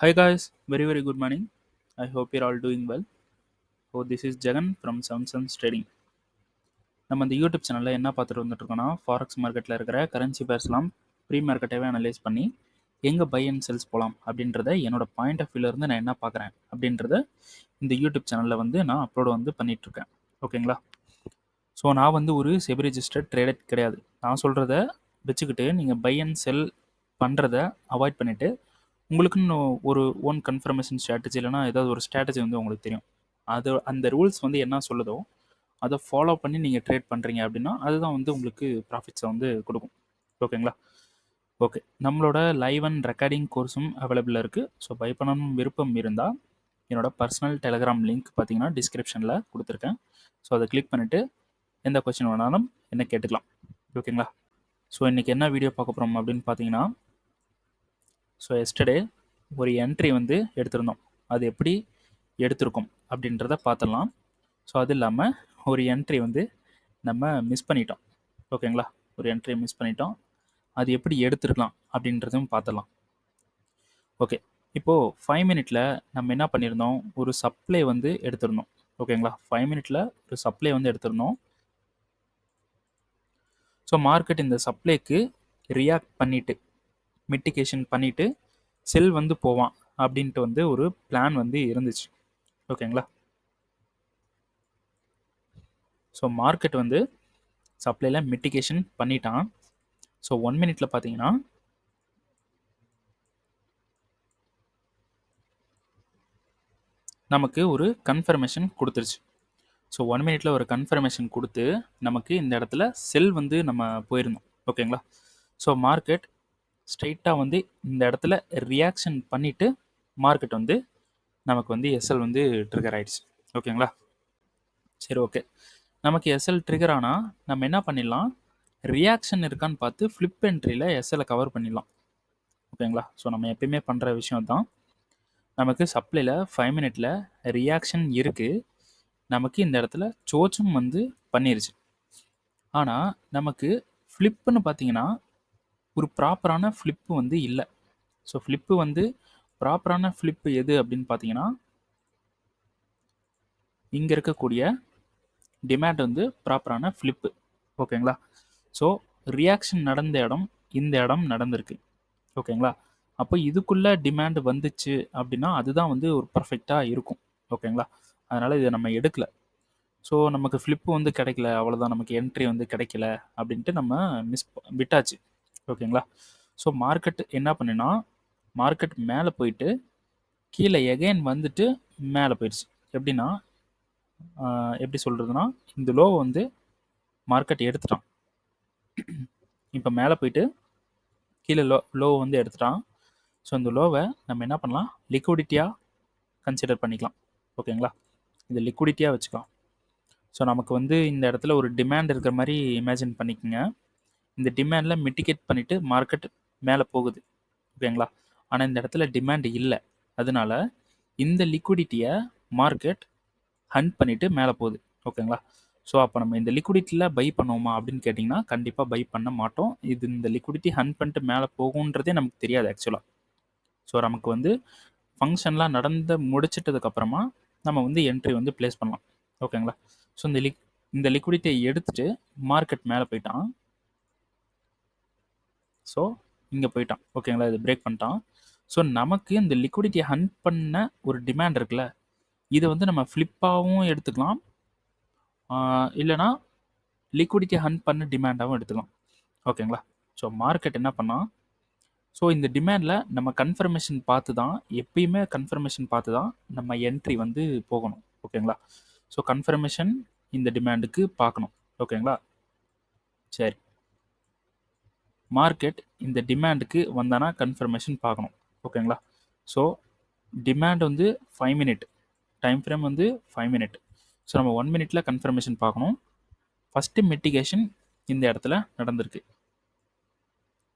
Hi guys, very good morning. I hope you're all doing well. So this is Jagan from Seven Suns Trading. நம்ம இந்த YouTube சேனலில் என்ன பார்த்துட்டு வந்துட்டு இருக்கோம்னா ஃபாரெக்ஸ் மார்க்கெட்டில் இருக்கிற கரன்சி பேர்ஸ்லாம் ப்ரீ மார்க்கெட்டாகவே அனலைஸ் பண்ணி எங்கே பை அண்ட் செல்ஸ் போகலாம் அப்படின்றத என்னோட பாயிண்ட் ஆஃப் வியூலேருந்து நான் என்ன பார்க்குறேன் அப்படின்றத இந்த யூடியூப் சேனலில் நான் அப்லோட் பண்ணிகிட்ருக்கேன். ஓகேங்களா? ஸோ நான் ஒரு செபி ரெஜிஸ்டர்ட் ட்ரேடர் கிடையாது. நான் சொல்கிறத வச்சுக்கிட்டு நீங்கள் பை அண்ட் செல் பண்ணுறத அவாய்ட் பண்ணிவிட்டு உங்களுக்குன்னு ஒரு ஓன் கன்ஃபர்மேஷன் ஸ்ட்ராட்டஜி இல்லைனா ஏதாவது ஒரு ஸ்ட்ராட்டஜி உங்களுக்கு தெரியும். அது அந்த ரூல்ஸ் என்ன சொல்லுதோ அதை ஃபாலோ பண்ணி நீங்கள் ட்ரேட் பண்ணுறீங்க அப்படின்னா அதுதான் உங்களுக்கு ப்ராஃபிட்ஸை கொடுக்கும். ஓகேங்களா? ஓகே, நம்மளோட லைவ் அண்ட் ரெக்கார்டிங் கோர்ஸும் அவைலபிளாக இருக்குது. ஸோ பை பண்ணணும் விருப்பம் இருந்தால் என்னோட பர்சனல் டெலகிராம் லிங்க் பார்த்தீங்கன்னா டிஸ்கிரிப்ஷனில் கொடுத்துருக்கேன். ஸோ அதை கிளிக் பண்ணிவிட்டு எந்த கொஸ்டின் வேணாலும் என்ன கேட்டுக்கலாம். ஓகேங்களா? ஸோ இன்றைக்கி என்ன வீடியோ பார்க்க போகிறோம் அப்படின்னு பார்த்தீங்கன்னா, ஸோ எஸ்டர்டே ஒரு என்ட்ரி எடுத்திருந்தோம். அது எப்படி எடுத்திருக்கோம் அப்படின்றத பார்த்துடலாம். ஸோ அது இல்லாமல் ஒரு என்ட்ரி நம்ம மிஸ் பண்ணிட்டோம். ஓகேங்களா? ஒரு என்ட்ரி மிஸ் பண்ணிட்டோம். அது எப்படி எடுத்துருக்கலாம் அப்படின்றதும் பார்த்துடலாம். ஓகே, இப்போது 5 மினிட்ல நம்ம என்ன பண்ணியிருந்தோம், ஒரு சப்ளை எடுத்திருந்தோம். ஓகேங்களா? 5 மினிட்ல ஒரு சப்ளை எடுத்திருந்தோம். ஸோ மார்க்கெட் இந்த சப்ளைக்கு ரியாக்ட் பண்ணிவிட்டு மிட்டிகேஷன் பண்ணிவிட்டு செல் போவான் அப்படின்ட்டு ஒரு பிளான் இருந்துச்சு. ஓகேங்களா? ஸோ மார்க்கெட் சப்ளையில் மிட்டிகேஷன் பண்ணிட்டான். ஸோ 1 மினிட்ல பார்த்தீங்கன்னா நமக்கு ஒரு கன்ஃபர்மேஷன் கொடுத்துருச்சு. ஸோ 1 மினிட்ல ஒரு கன்ஃபர்மேஷன் கொடுத்து நமக்கு இந்த இடத்துல செல் நம்ம போயிருந்தோம். ஓகேங்களா? ஸோ மார்க்கெட் ஸ்ட்ரைட்டாக இந்த இடத்துல ரியாக்ஷன் பண்ணிவிட்டு மார்க்கெட் நமக்கு எஸ்எல் ட்ரிகர் ஆயிடுச்சு. ஓகேங்களா? சரி, ஓகே, நமக்கு எஸ்எல் ட்ரிகர் ஆனால் நம்ம என்ன பண்ணிடலாம், ரியாக்ஷன் இருக்கான்னு பார்த்து ஃப்ளிப் என்ட்ரியில் எஸ்எல்லை கவர் பண்ணிடலாம். ஓகேங்களா? ஸோ நம்ம எப்பயுமே பண்ணுற விஷயம் தான். நமக்கு சப்ளையில் 5 மினிட்ல ரியாக்ஷன் இருக்குது. நமக்கு இந்த இடத்துல சோச்சும் பண்ணிருச்சு. ஆனால் நமக்கு ஃப்ளிப்புன்னு பார்த்தீங்கன்னா ஒரு ப்ராப்பரான ஃப்ளிப்பு இல்லை. ஸோ ஃப்ளிப்பு ப்ராப்பரான ஃப்ளிப்பு எது அப்படின்னு பார்த்தீங்கன்னா, இங்கே இருக்கக்கூடிய டிமாண்ட் ப்ராப்பரான ஃப்ளிப்பு. ஓகேங்களா? ஸோ ரியாக்ஷன் நடந்த இடம் இந்த இடம் நடந்திருக்கு. ஓகேங்களா? அப்போ இதுக்குள்ளே டிமாண்ட் வந்துச்சு அப்படின்னா அதுதான் ஒரு பர்ஃபெக்டாக இருக்கும். ஓகேங்களா? அதனால் இதை நம்ம எடுக்கலை. ஸோ நமக்கு ஃப்ளிப்பு கிடைக்கல, அவ்வளோதான், நமக்கு என்ட்ரி கிடைக்கல அப்படின்ட்டு நம்ம விட்டாச்சு. ஓகேங்களா? ஸோ மார்க்கெட் என்ன பண்ணுன்னா, மார்க்கெட் மேலே போயிட்டு கீழே எகைன் மேலே போயிடுச்சு. எப்படின்னா எப்படி சொல்கிறதுனா, இந்த லோ மார்க்கெட் எடுத்துட்டான். இப்போ மேலே போயிட்டு கீழே லோ எடுத்துட்டான். ஸோ இந்த லோவை நம்ம என்ன பண்ணலாம், லிக்விடிட்டியாக கன்சிடர் பண்ணிக்கலாம். ஓகேங்களா? இது லிக்விடிட்டியாக வச்சுக்கலாம். ஸோ நமக்கு இந்த இடத்துல ஒரு டிமாண்ட் இருக்கிற மாதிரி இமேஜின் பண்ணிக்கோங்க. இந்த டிமாண்டில் மிட்டிகேட் பண்ணிவிட்டு மார்க்கெட் மேலே போகுது. ஓகேங்களா? ஆனால் இந்த இடத்துல டிமாண்ட் இல்லை. அதனால இந்த லிக்விடிட்டியை மார்க்கெட் ஹண்ட் பண்ணிவிட்டு மேலே போகுது. ஓகேங்களா? ஸோ அப்போ நம்ம இந்த லிக்விடிட்டியில் பை பண்ணுவோமா அப்படின்னு கேட்டிங்கன்னா கண்டிப்பாக பை பண்ண மாட்டோம். இது இந்த லிக்விடிட்டி ஹண்ட் பண்ணிட்டு மேலே போகுன்றதே நமக்கு தெரியாது ஆக்சுவலாக. ஸோ நமக்கு ஃபங்க்ஷன்லாம் நடந்து முடிச்சிட்டதுக்கப்புறமா நம்ம என்ட்ரி ப்ளேஸ் பண்ணலாம். ஓகேங்களா? ஸோ இந்த லிக்விடிட்டியை எடுத்துகிட்டு மார்க்கெட் மேலே போயிட்டான். ஸோ இங்கே போயிட்டான். ஓகேங்களா? இது பிரேக் பண்ணிட்டான். ஸோ நமக்கு இந்த லிக்விடிட்டியை ஹண்ட் பண்ண ஒரு டிமாண்ட் இருக்குல்ல, இதை நம்ம ஃப்ளிப்பாகவும் எடுத்துக்கலாம், இல்லைனா லிக்விடிட்டியை ஹண்ட் பண்ண டிமாண்டாகவும் எடுத்துக்கலாம். ஓகேங்களா? ஸோ மார்க்கெட் என்ன பண்ணால், ஸோ இந்த டிமாண்டில் நம்ம கன்ஃபர்மேஷன் பார்த்து தான், எப்பயுமே கன்ஃபர்மேஷன் பார்த்து தான் நம்ம என்ட்ரி போகணும். ஓகேங்களா? ஸோ கன்ஃபர்மேஷன் இந்த டிமாண்டுக்கு பார்க்கணும். ஓகேங்களா? சரி, மார்க்கெட் இந்த டிமாண்டுக்கு வந்தானா கன்ஃபர்மேஷன் பார்க்கணும். ஓகேங்களா? So demand 5 minute, time frame 5 minute. So நம்ம 1 மினிட்ல கன்ஃபர்மேஷன் பார்க்கணும். ஃபஸ்ட்டு மிட்டிகேஷன் இந்த இடத்துல நடந்திருக்கு.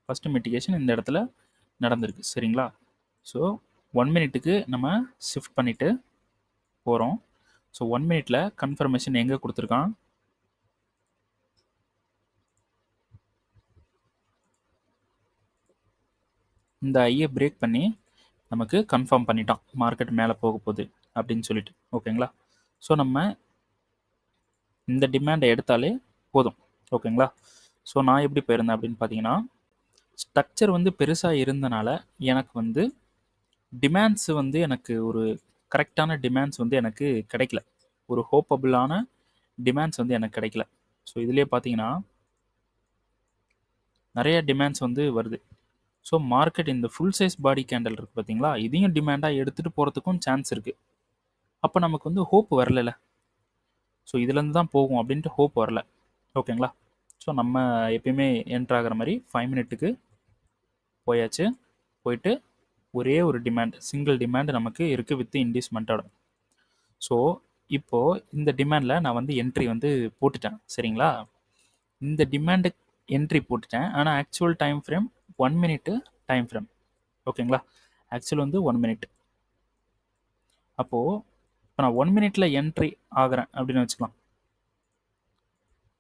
ஃபஸ்ட்டு மிட்டிகேஷன் இந்த இடத்துல நடந்திருக்கு. சரிங்களா? ஸோ 1 மினிட்டுக்கு நம்ம ஷிஃப்ட் பண்ணிவிட்டு போகிறோம். ஸோ 1 மினிட்ல கன்ஃபர்மேஷன் எங்கே கொடுத்துருக்கான், இந்த ஐயை பிரேக் பண்ணி நமக்கு கன்ஃபார்ம் பண்ணிட்டான் மார்க்கெட் மேலே போக போகுது அப்படின்னு சொல்லிட்டு. ஓகேங்களா? ஸோ நம்ம இந்த டிமாண்டை எடுத்தாலே போதும். ஓகேங்களா? ஸோ நான் எப்படி போயிருந்தேன் அப்படின்னு பார்த்தீங்கன்னா, ஸ்ட்ரக்சர் வந்து பெருசாக இருந்தனால எனக்கு வந்து டிமாண்ட்ஸ் வந்து எனக்கு ஒரு கரெக்டான டிமாண்ட்ஸ் வந்து எனக்கு கிடைக்கல. ஒரு ஹோப்பபிளான டிமாண்ட்ஸ் வந்து எனக்கு கிடைக்கல. ஸோ இதுலேயே பார்த்தீங்கன்னா நிறைய டிமாண்ட்ஸ் வந்து வருது. ஸோ மார்க்கெட் இந்த ஃபுல் சைஸ் பாடி கேண்டல் இருக்குது பார்த்தீங்களா, இதையும் டிமாண்டாக எடுத்துகிட்டு போகிறதுக்கும் சான்ஸ் இருக்குது. அப்போ நமக்கு வந்து ஹோப் வரல. ஸோ இதுலேருந்து தான் போகும் அப்படின்ட்டு ஹோப் வரல. ஓகேங்களா? ஸோ நம்ம எப்பயுமே என்ட்ரு ஆகிற மாதிரி 5 மினிட்டுக்கு போயாச்சு. போயிட்டு ஒரே ஒரு டிமாண்ட், சிங்கிள் டிமாண்ட் நமக்கு இருக்குது வித் இன்டியூஸ்மெண்ட்டோட. ஸோ இப்போது இந்த டிமாண்டில் நான் வந்து என்ட்ரி வந்து போட்டுட்டேன். சரிங்களா? இந்த டிமாண்டு என்ட்ரி போட்டுட்டேன். ஆனால் actual time frame 1 minute time frame. ஓகேங்களா? ஆக்சுவல் வந்து 1 மினிட். அப்போது இப்போ நான் 1 மினிட்டில் என்ட்ரி ஆகிறேன் அப்படின்னு வச்சுக்கலாம்.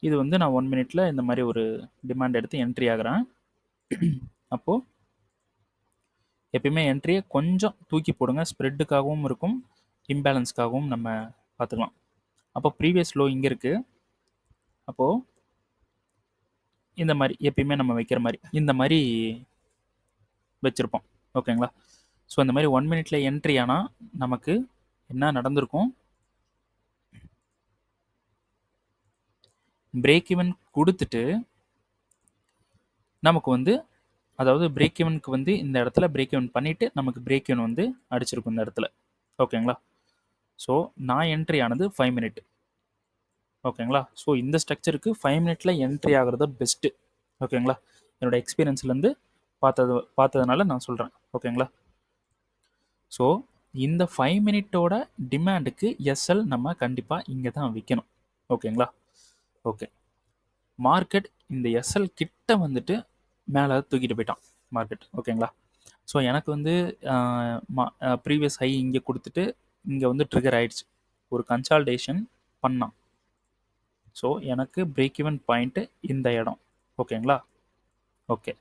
இது வந்து நான் 1 மினிட்ல இந்த மாதிரி ஒரு டிமாண்ட் எடுத்து என்ட்ரி ஆகிறேன். அப்போது எப்பயுமே என்ட்ரியை கொஞ்சம் தூக்கி போடுங்க. ஸ்ப்ரெட்டுக்காகவும் இருக்கும், இம்பேலன்ஸ்க்காகவும் நம்ம பார்த்துக்கலாம். அப்போ ப்ரீவியஸ் லோ இங்கே இருக்குது. அப்போது இந்த மாதிரி எப்பயுமே நம்ம வைக்கிற மாதிரி இந்த மாதிரி வச்சுருப்போம். ஓகேங்களா? ஸோ இந்த மாதிரி 1 மினிட்ல என்ட்ரி ஆனால் நமக்கு என்ன நடந்திருக்கும், பிரேக் ஈவன் கொடுத்துட்டு நமக்கு வந்து, அதாவது பிரேக் ஈவனுக்கு வந்து இந்த இடத்துல பிரேக் ஈவன் பண்ணிவிட்டு நமக்கு பிரேக் ஈவன் வந்து அடிச்சிருக்கும் இந்த இடத்துல. ஓகேங்களா? ஸோ நான் என்ட்ரி ஆனது 5 மினிட். ஓகேங்களா? ஸோ இந்த ஸ்ட்ரக்சருக்கு 5 மினிட்ல என்ட்ரி ஆகிறது பெஸ்ட்டு. ஓகேங்களா? என்னோட எக்ஸ்பீரியன்ஸ்லேருந்து பார்த்ததுனால நான் சொல்கிறேன். ஓகேங்களா? ஸோ இந்த 5 மினிட்டோட டிமாண்டுக்கு எஸ்எல் நம்ம கண்டிப்பாக இங்கே தான் விற்கணும். ஓகேங்களா? ஓகே. மார்க்கெட் இந்த எஸ்எல் கிட்ட வந்துட்டு மேலே தூக்கிட்டு போயிட்டான் மார்க்கெட். ஓகேங்களா? ஸோ எனக்கு வந்து ப்ரீவியஸ் ஹை இங்கே கொடுத்துட்டு இங்கே வந்து ட்ரிகர் ஆயிடுச்சு. ஒரு கன்சால்டேஷன் பண்ணான். ஸோ எனக்கு பிரேக் ஈவன் பாயிண்ட்டு இந்த இடம். ஓகேங்களா? ஓகே.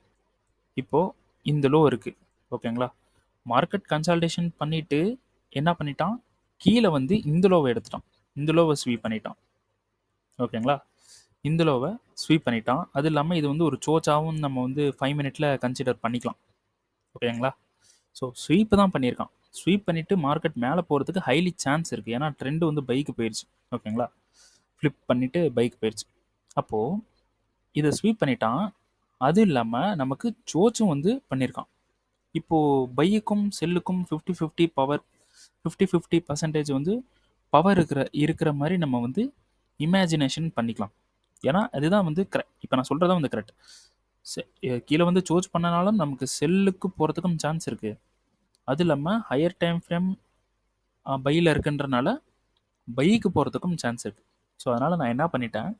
இப்போது இந்த லோ இருக்குது. ஓகேங்களா? மார்க்கெட் கன்சால்டேஷன் பண்ணிவிட்டு என்ன பண்ணிட்டான், கீழே வந்து இந்த லோவை எடுத்துட்டான். இந்த லோவை ஸ்வீப் பண்ணிட்டான். ஓகேங்களா? இந்த லோவை ஸ்வீப் பண்ணிட்டான். அது இல்லாமல் இது வந்து ஒரு சோச்சாகவும் நம்ம வந்து 5 மினிட்ல கன்சிடர் பண்ணிக்கலாம். ஓகேங்களா? ஸோ ஸ்வீப் தான் பண்ணியிருக்கான். ஸ்வீப் பண்ணிவிட்டு மார்க்கெட் மேலே போகிறதுக்கு ஹைலி சான்ஸ் இருக்குது. ஏன்னா ட்ரெண்டு வந்து பைக்கு போயிடுச்சு. ஓகேங்களா? ஃப்ளிப் பண்ணிவிட்டு பைக் போயிடுச்சு. அப்போது இதை ஸ்வீப் பண்ணிட்டான். அது இல்லாமல் நமக்கு சோச்சும் வந்து பண்ணியிருக்கான். இப்போது பையுக்கும் செல்லுக்கும் 50-50 பவர், 50-50% வந்து பவர் இருக்கிற மாதிரி நம்ம வந்து இமேஜினேஷன் பண்ணிக்கலாம். ஏன்னா அதுதான் வந்து இப்போ நான் சொல்கிறதா வந்து கரெக்ட். கீழே வந்து சோச் பண்ணனாலும் நமக்கு செல்லுக்கு போகிறதுக்கும் சான்ஸ் இருக்குது. அது இல்லாமல் ஹையர் டைம் ஃப்ரேம் பையில் இருக்குன்றனால பைக்கு போகிறதுக்கும் சான்ஸ் இருக்குது. ஸோ அதனால் நான் என்ன பண்ணிட்டேன்,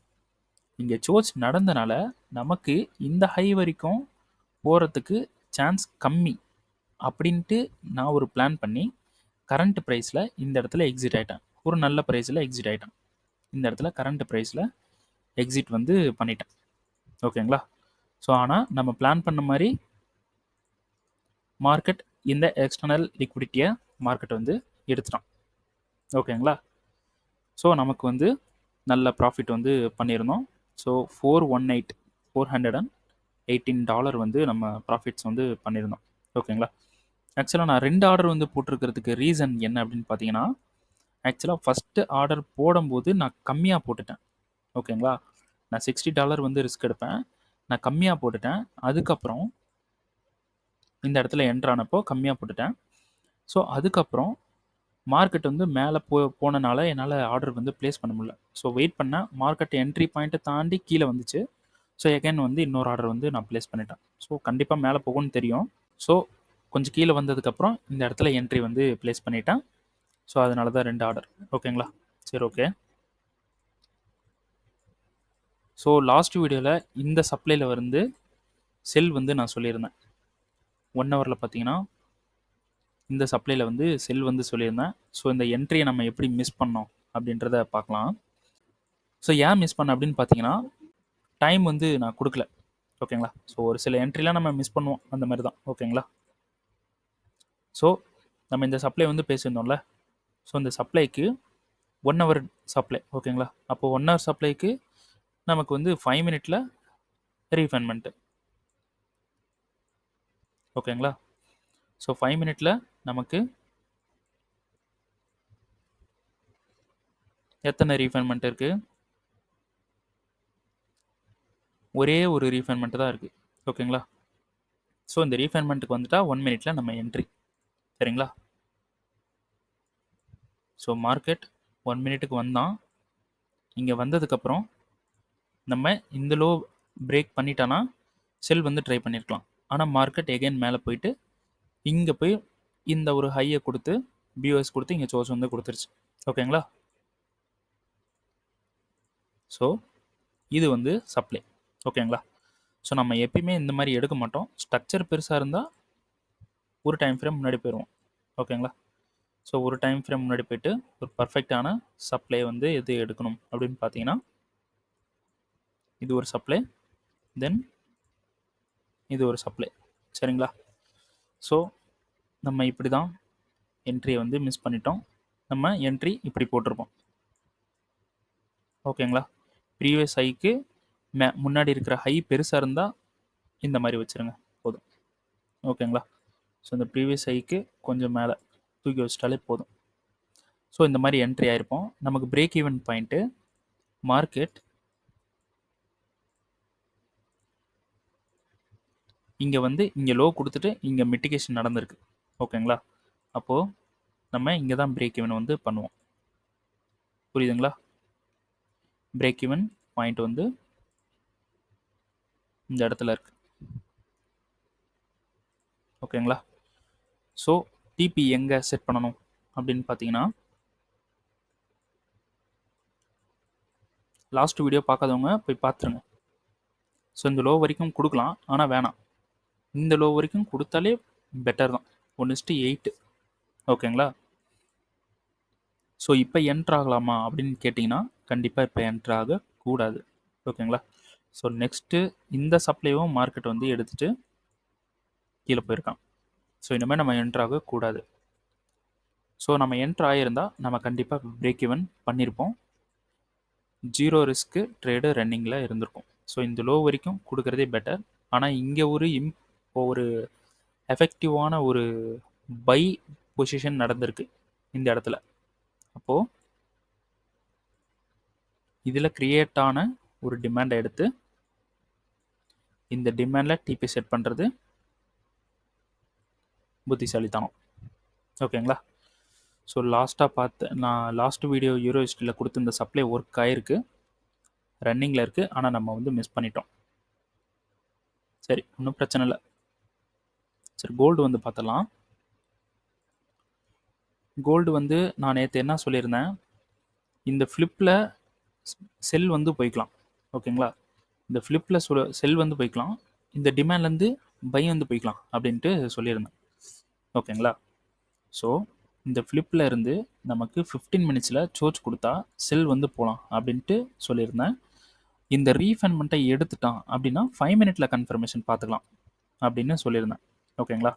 இங்கே சோச் நடந்தனால நமக்கு இந்த ஹை வரைக்கும் போகிறதுக்கு சான்ஸ் கம்மி அப்படின்ட்டு நான் ஒரு பிளான் பண்ணி கரண்ட் ப்ரைஸில் இந்த இடத்துல எக்ஸிட் ஆகிட்டேன். ஒரு நல்ல ப்ரைஸில் எக்ஸிட் ஆகிட்டேன். இந்த இடத்துல கரண்ட் ப்ரைஸில் எக்ஸிட் வந்து பண்ணிட்டேன். ஓகேங்களா? ஸோ ஆனால் நம்ம பிளான் பண்ண மாதிரி மார்க்கெட் இந்த எக்ஸ்டர்னல் லிக்விடிட்டியை மார்க்கெட் வந்து எடுத்துட்டான். ஓகேங்களா? ஸோ நமக்கு வந்து நல்ல ப்ராஃபிட் வந்து பண்ணியிருந்தோம். ஸோ $418 வந்து நம்ம ப்ராஃபிட்ஸ் வந்து பண்ணியிருந்தோம். ஓகேங்களா? ஆக்சுவலாக நான் 2 ஆர்டர் வந்து போட்டிருக்கிறதுக்கு ரீசன் என்ன அப்படின்னு பார்த்தீங்கன்னா, ஆக்சுவலாக ஃபஸ்ட்டு ஆர்டர் போடும்போது நான் கம்மியாக போட்டுட்டேன். ஓகேங்களா? நான் $60 வந்து ரிஸ்க் எடுப்பேன். நான் கம்மியாக போட்டுட்டேன். அதுக்கப்புறம் இந்த இடத்துல என்ட்ரானப்போ கம்மியாக போட்டுட்டேன். ஸோ அதுக்கப்புறம் மார்க்கெட் வந்து மேலே போனனால என்னால் ஆர்டர் வந்து ப்ளேஸ் பண்ண முடியல. ஸோ வெயிட் பண்ணேன். மார்க்கெட் என்ட்ரி பாயிண்ட்டை தாண்டி கீழே வந்துச்சு. ஸோ எகைன் வந்து இன்னொரு ஆர்டர் வந்து நான் ப்ளேஸ் பண்ணிட்டேன். ஸோ கண்டிப்பாக மேலே போகும்னு தெரியும். ஸோ கொஞ்சம் கீழே வந்ததுக்கப்புறம் இந்த இடத்துல என்ட்ரி வந்து ப்ளேஸ் பண்ணிட்டேன். ஸோ அதனால தான் 2 ஆர்டர். ஓகேங்களா? சரி, ஓகே. ஸோ லாஸ்ட் வீடியோவில் இந்த சப்ளையில் வந்து செல் வந்து நான் சொல்லியிருந்தேன். 1 ஹவரில் பார்த்தீங்கன்னா இந்த சப்ளையில் வந்து செல் வந்து சொல்லியிருந்தேன். ஸோ இந்த என்ட்ரியை நம்ம எப்படி மிஸ் பண்ணோம் அப்படின்றத பார்க்கலாம். ஸோ ஏன் மிஸ் பண்ண அப்படின்னு பார்த்தீங்கன்னா, டைம் வந்து நான் கொடுக்கல. ஓகேங்களா? ஸோ ஒரு சில என்ட்ரிலாம் நம்ம மிஸ் பண்ணுவோம். அந்த மாதிரி தான். ஓகேங்களா? ஸோ நம்ம இந்த சப்ளை வந்து பேசியிருந்தோம்ல. ஸோ இந்த சப்ளைக்கு 1 ஹவர் சப்ளை. ஓகேங்களா? அப்போ 1 ஹவர் சப்ளைக்கு நமக்கு வந்து 5 மினிட்ல ரீஃபைன்மெண்ட்டு. ஓகேங்களா? ஸோ 5 மினிட்ல நமக்கு எத்தனை ரீஃபைன்மெண்ட் இருக்கு? ஒரே ஒரு ரீஃபைன்மெண்ட் தான் இருக்கு. ஓகேங்களா? ஸோ இந்த ரீஃபைன்மெண்ட்டுக்கு வந்துட்டா 1 மினிட்ல நம்ம என்ட்ரி. சரிங்களா? ஸோ மார்க்கெட் 1 மினிட்டுக்கு வந்தான். இங்கே வந்ததுக்கப்புறம் நம்ம இந்த லோ பிரேக் பண்ணிட்டானா செல் வந்து ட்ரை பண்ணியிருக்கலாம். ஆனால் மார்க்கெட் எகைன் மேலே போயிட்டு இங்கே போய் இந்த ஒரு ஹையை கொடுத்து பிஓஎஸ் கொடுத்து இங்கே சோர்ஸ் வந்து கொடுத்துருச்சு. ஓகேங்களா? ஸோ இது வந்து சப்ளை. ஓகேங்களா? ஸோ நம்ம எப்பயுமே இந்த மாதிரி எடுக்க மாட்டோம். ஸ்ட்ரக்சர் பெருசாக இருந்தால் ஒரு டைம் ஃப்ரேம் முன்னாடி போயிடுவோம். ஓகேங்களா? ஸோ ஒரு டைம் ஃப்ரேம் முன்னாடி போயிட்டு ஒரு பர்ஃபெக்டான சப்ளை வந்து எது எடுக்கணும் அப்படின்னு பார்த்தீங்கன்னா, இது ஒரு சப்ளை, தென் இது ஒரு சப்ளை. சரிங்களா? ஸோ நம்ம இப்படி தான் என்ட்ரியை வந்து மிஸ் பண்ணிட்டோம். நம்ம என்ட்ரி இப்படி போட்டிருப்போம். ஓகேங்களா? ப்ரீவியஸ் ஹைக்கு முன்னாடி இருக்கிற ஹை பெருசாக இருந்தால் இந்த மாதிரி வச்சுருங்க போதும். ஓகேங்களா? ஸோ இந்த ப்ரீவியஸ் ஹைக்கு கொஞ்சம் மேலே தூக்கி வச்சிட்டாலே போதும். ஸோ இந்த மாதிரி என்ட்ரி ஆயிருப்போம். நமக்கு பிரேக் ஈவன் பாயிண்ட்டு மார்க்கெட் இங்கே வந்து இங்கே லோ கொடுத்துட்டு இங்கே மிட்டிகேஷன் நடந்திருக்கு. ஓகேங்களா? அப்போது நம்ம இங்கே தான் பிரேக் ஈவன் வந்து பண்ணுவோம். புரியுதுங்களா? பிரேக் ஈவன் பாயிண்ட் வந்து இந்த இடத்துல இருக்கு. ஓகேங்களா? ஸோ டிபி எங்கே செட் பண்ணணும் அப்படின்னு பார்த்தீங்கன்னா, லாஸ்ட் வீடியோ பார்க்காதவங்க போய் பார்த்துருங்க. ஸோ இந்த லோ வரைக்கும் கொடுக்கலாம், ஆனால் வேணாம். இந்த லோ வரைக்கும் கொடுத்தாலே பெட்டர் தான். 1:8. ஓகேங்களா? ஸோ இப்போ என்ட்ரு ஆகலாமா அப்படின்னு கேட்டிங்கன்னா, கண்டிப்பாக இப்போ என்ட்ரு ஆகக்கூடாது. ஓகேங்களா? ஸோ நெக்ஸ்ட்டு இந்த சப்ளைவும் மார்க்கெட் வந்து எடுத்துகிட்டு கீழே போயிருக்கான். ஸோ இனிமேல் நம்ம என்ட்ரு ஆகக்கூடாது. ஸோ நம்ம என்ட்ரு ஆகியிருந்தால் நம்ம கண்டிப்பாக பிரேக் ஈவன் பண்ணியிருப்போம். 0 ரிஸ்க்கு ட்ரேடு ரன்னிங்கில் இருந்திருக்கும். ஸோ இந்த லோ வரைக்கும் கொடுக்குறதே பெட்டர். ஆனால் இங்கே ஒரு எஃபெக்டிவான ஒரு பை பொசிஷன் நடந்திருக்கு இந்த இடத்துல. அப்போது இதில் கிரியேட் ஆன ஒரு டிமாண்டை எடுத்து இந்த டிமாண்டில் டிபி செட் பண்ணுறது புத்திசாலித்தனம். ஓகேங்களா? ஸோ நான் லாஸ்ட் வீடியோ யூரோ ஹிஸ்ட்ரியில் கொடுத்து இந்த சப்ளை ஒர்க் ஆகிருக்கு, ரன்னிங்கில் இருக்குது. ஆனால் நம்ம வந்து மிஸ் பண்ணிட்டோம். சரி, ஒன்றும் பிரச்சனை இல்லை. சரி, கோல்டு வந்து பார்த்தலாம். கோல்டு வந்து நான் நேற்று என்ன சொல்லியிருந்தேன், இந்த ஃப்ளிப்பில் செல் வந்து போய்க்கலாம். ஓகேங்களா? இந்த ஃப்ளிப்பில் செல் வந்து போய்க்கலாம், இந்த டிமாண்ட்லேருந்து பை வந்து போய்க்கலாம் அப்படின்ட்டு சொல்லியிருந்தேன். ஓகேங்களா? ஸோ இந்த ஃப்ளிப்பில் இருந்து நமக்கு 15 மினிட்ஸில் சோர்ஸ் கொடுத்தா செல் வந்து போகலாம் அப்படின்ட்டு சொல்லியிருந்தேன். இந்த ரீஃபைன்மெண்ட்டை எடுத்துட்டான் அப்படின்னா 5 மினிட்ல கன்ஃபர்மேஷன் பார்த்துக்கலாம் அப்படின்னு சொல்லியிருந்தேன். ஓகேங்களா?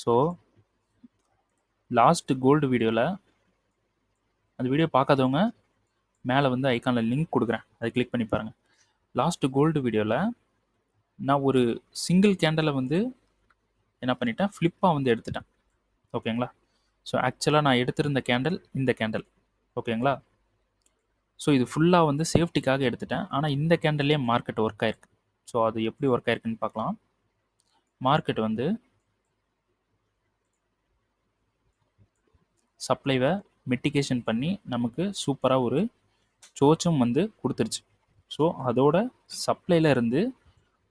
ஸோ லாஸ்ட் கோல்டு வீடியோவில், அந்த வீடியோ பார்க்காதவங்க மேலே வந்து ஐக்கானில் லிங்க் கொடுக்குறேன், அதை கிளிக் பண்ணி பாருங்கள். லாஸ்ட் கோல்டு வீடியோவில் நான் ஒரு சிங்கிள் கேண்டலை வந்து என்ன பண்ணிட்டேன், ஃப்ளிப்பாக வந்து எடுத்துட்டேன். ஓகேங்களா? ஸோ ஆக்சுவலாக நான் எடுத்திருந்த கேண்டல் இந்த கேண்டல். ஓகேங்களா? ஸோ இது ஃபுல்லாக வந்து சேஃப்டிக்காக எடுத்துட்டேன். ஆனால் இந்த கேண்டல்லே மார்க்கெட் ஒர்க் ஆயிருக்கு. ஸோ அது எப்படி ஒர்க் ஆயிருக்குன்னு பார்க்கலாம். மார்க்கெட் வந்து சப்ளைவை மிட்டிகேஷன் பண்ணி நமக்கு சூப்பராக ஒரு சோச்சும் வந்து கொடுத்துருச்சு. ஸோ அதோட சப்ளைல இருந்து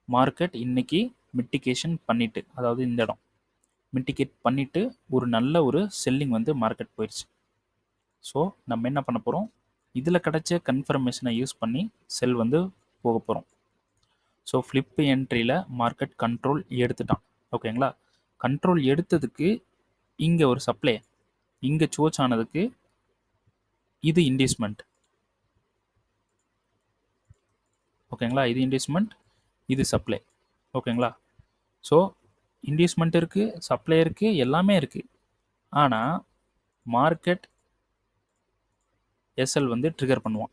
மார்க்கெட் இன்னைக்கு மிட்டிகேஷன் பண்ணிட்டு, அதாவது இந்த இடம் மிட்டிகேட் பண்ணிட்டு ஒரு நல்ல ஒரு செல்லிங் வந்து மார்க்கெட் போயிடுச்சு. ஸோ நம்ம என்ன பண்ண போகிறோம், இதில் கிடைச்ச கன்ஃபர்மேஷனை யூஸ் பண்ணி செல் வந்து போக போகிறோம். ஸோ ஃப்ளிப் என்ட்ரியில் மார்க்கெட் கண்ட்ரோல் எடுத்துட்டான். ஓகேங்களா? கண்ட்ரோல் எடுத்ததுக்கு இங்கே ஒரு சப்ளை, இங்கே சோச் ஆனதுக்கு இது இன்டிஸ்மெண்ட். ஓகேங்களா? இது இன்டிஸ்மெண்ட், இது சப்ளை. ஓகேங்களா? ஸோ இன்டியூஸ்மெண்ட் இருக்குது, சப்ளை இருக்குது, எல்லாமே இருக்குது. ஆனால் மார்க்கெட் எஸ்எல் வந்து ட்ரிகர் பண்ணுவான்.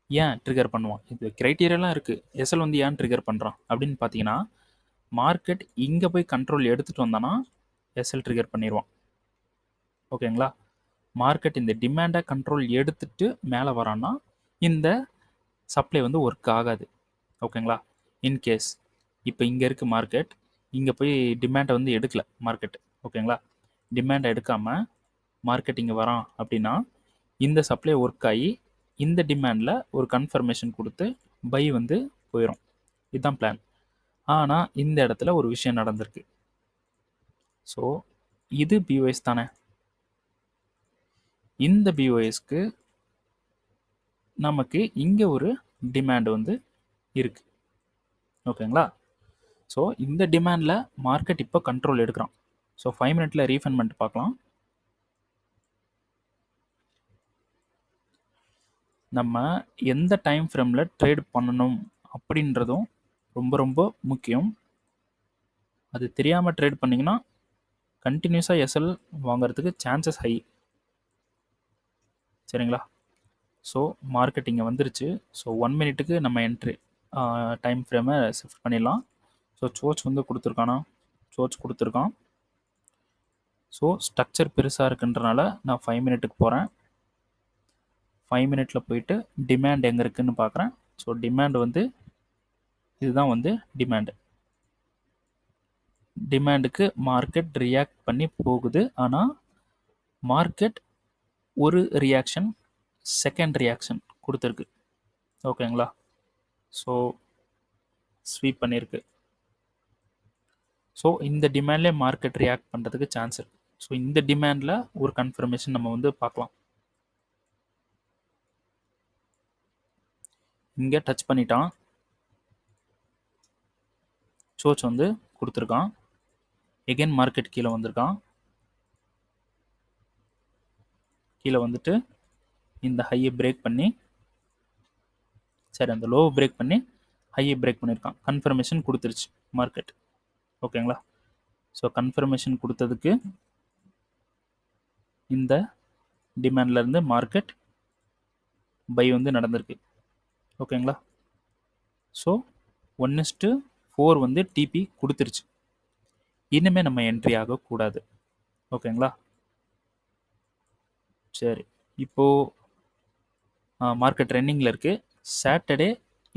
ஏன் ட்ரிகர் பண்ணுவான்? இது க்ரைட்டீரியாலாம் இருக்குது. எஸ்எல் வந்து ஏன் ட்ரிகர் பண்ணுறான் அப்படின்னு பார்த்தீங்கன்னா, மார்க்கெட் இங்கே போய் கண்ட்ரோல் எடுத்துகிட்டு வந்தானா எஸ்எல் ட்ரிகர் பண்ணிடுவான். ஓகேங்களா? மார்க்கெட் இந்த டிமாண்டை கண்ட்ரோல் எடுத்துட்டு மேலே வரான்னா இந்த சப்ளை வந்து ஒர்க் ஆகாது. ஓகேங்களா? இன்கேஸ் இப்போ இங்கே இருக்குது மார்க்கெட், இங்கே போய் டிமாண்டை வந்து எடுக்கல மார்க்கெட். ஓகேங்களா? டிமாண்டை எடுக்காமல் மார்க்கெட் இங்கே வரான் அப்படின்னா இந்த சப்ளை ஒர்க் ஆகி இந்த டிமாண்டில் ஒரு கன்ஃபர்மேஷன் கொடுத்து பை வந்து போயிடும். இதுதான் பிளான். ஆனால் இந்த இடத்துல ஒரு விஷயம் நடந்திருக்கு. ஸோ இது பிஓஎஸ் தானே. இந்த பிஓஎஸ்க்கு நமக்கு இங்கே ஒரு டிமாண்ட் வந்து இருக்கு. ஓகேங்களா? ஸோ இந்த டிமாண்டில் மார்க்கெட் இப்போ கண்ட்ரோல் எடுக்கிறான். ஸோ 5 மினிட்ல ரீஃபண்ட் பண்ணிட்டு பார்க்கலாம். நம்ம எந்த டைம் ஃப்ரேமில் ட்ரேட் பண்ணணும் அப்படின்றதும் ரொம்ப ரொம்ப முக்கியம். அது தெரியாமல் ட்ரேட் பண்ணிங்கன்னா கண்டினியூஸாக எஸ்எல் வாங்குறதுக்கு சான்சஸ் ஹை. சரிங்களா? ஸோ மார்க்கெட் இங்கே வந்துருச்சு. ஸோ 1 மினிட்டுக்கு நம்ம என்ட்ரி டைம் ஃப்ரேமை ஷிஃப்ட் பண்ணிடலாம். ஸோ சோர்ஸ் வந்து கொடுத்துருக்கானா? சோர்ஸ் கொடுத்துருக்கான். ஸோ ஸ்ட்ரக்சர் பெருசாக இருக்குன்றனால நான் 5 மினிட்டுக்கு போகிறேன். 5 மினிட்டில் போயிட்டு டிமாண்ட் எங்கே இருக்குதுன்னு பார்க்குறேன். ஸோ டிமாண்ட் வந்து இதுதான் வந்து டிமாண்டு. டிமாண்டுக்கு மார்க்கெட் ரியாக்ட் பண்ணி போகுது. ஆனால் மார்க்கெட் ஒரு ரியாக்ஷன், செகண்ட் ரியாக்ஷன் கொடுத்துருக்கு. ஓகேங்களா? ஸோ ஸ்வீப் பண்ணியிருக்கு. ஸோ இந்த டிமாண்ட்லேயே மார்க்கெட் ரியாக்ட் பண்ணுறதுக்கு சான்ஸ் இருக்குது. ஸோ இந்த டிமாண்டில் ஒரு கன்ஃபர்மேஷன் நம்ம வந்து பார்க்கலாம். இங்கே டச் பண்ணிட்டான். சோர்ஸ் வந்து கொடுத்துருக்கான். எகெயின் மார்க்கெட் கீழே வந்திருக்கான். கீழே வந்துட்டு இந்த ஹையை பிரேக் பண்ணி, சரி அந்த லோவை பிரேக் பண்ணி ஹையை பிரேக் பண்ணியிருக்கான். கன்ஃபர்மேஷன் கொடுத்துருச்சு மார்க்கெட். ஓகேங்களா? ஸோ கன்ஃபர்மேஷன் கொடுத்ததுக்கு இந்த டிமாண்ட்லேருந்து மார்க்கெட் பை வந்து நடந்திருக்கு. ஓகேங்களா? ஸோ 1:4 வந்து டிபி கொடுத்துருச்சு. இனிமேல் நம்ம என்ட்ரி ஆகக்கூடாது. ஓகேங்களா? சரி, இப்போது மார்க்கெட் ரன்னிங்கில் இருக்குது. சாட்டர்டே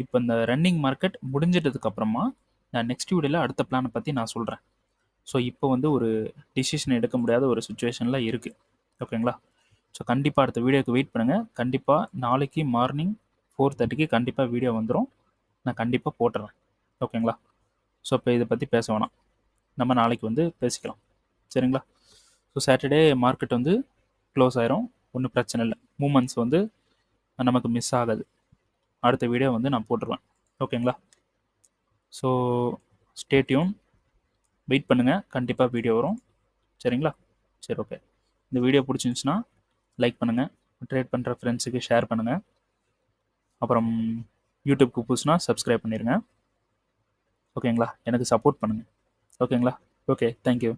இப்போ இந்த ரன்னிங் மார்க்கெட் முடிஞ்சிட்டதுக்கப்புறமா நான் நெக்ஸ்ட் வீடியோவில் அடுத்த பிளானை பற்றி நான் சொல்கிறேன். ஸோ இப்போ வந்து ஒரு டிசிஷன் எடுக்க முடியாத ஒரு சுச்சுவேஷனில் இருக்குது. ஓகேங்களா? ஸோ கண்டிப்பாக அடுத்த வீடியோக்கு வெயிட் பண்ணுங்கள். கண்டிப்பாக நாளைக்கு மார்னிங் 4:30க்கு கண்டிப்பாக வீடியோ வந்துடும். நான் கண்டிப்பாக போட்டுறேன். ஓகேங்களா? ஸோ இப்போ இதை பற்றி பேச வேணாம், நம்ம நாளைக்கு வந்து பேசிக்கலாம். சரிங்களா? ஸோ சாட்டர்டே மார்க்கெட் வந்து க்ளோஸ் ஆயிரும். ஒன்றும் பிரச்சனை இல்லை. மூமெண்ட்ஸ் வந்து நமக்கு மிஸ் ஆகாது. அடுத்த வீடியோ வந்து நான் போட்டுருவேன். ஓகேங்களா? ஸோ ஸ்டே டியூன், வெயிட் பண்ணுங்கள், கண்டிப்பாக வீடியோ வரும். சரிங்களா? சரி, ஓகே. இந்த வீடியோ பிடிச்சிருந்துச்சுன்னா லைக் பண்ணுங்கள், ட்ரேட் பண்ணுற ஃப்ரெண்ட்ஸுக்கு ஷேர் பண்ணுங்கள். அப்புறம் யூடியூப்க்கு புதுசுனா சப்ஸ்கிரைப் பண்ணிடுங்க. ஓகேங்களா? எனக்கு சப்போர்ட் பண்ணுங்கள். ஓகேங்களா? Okay, thank you.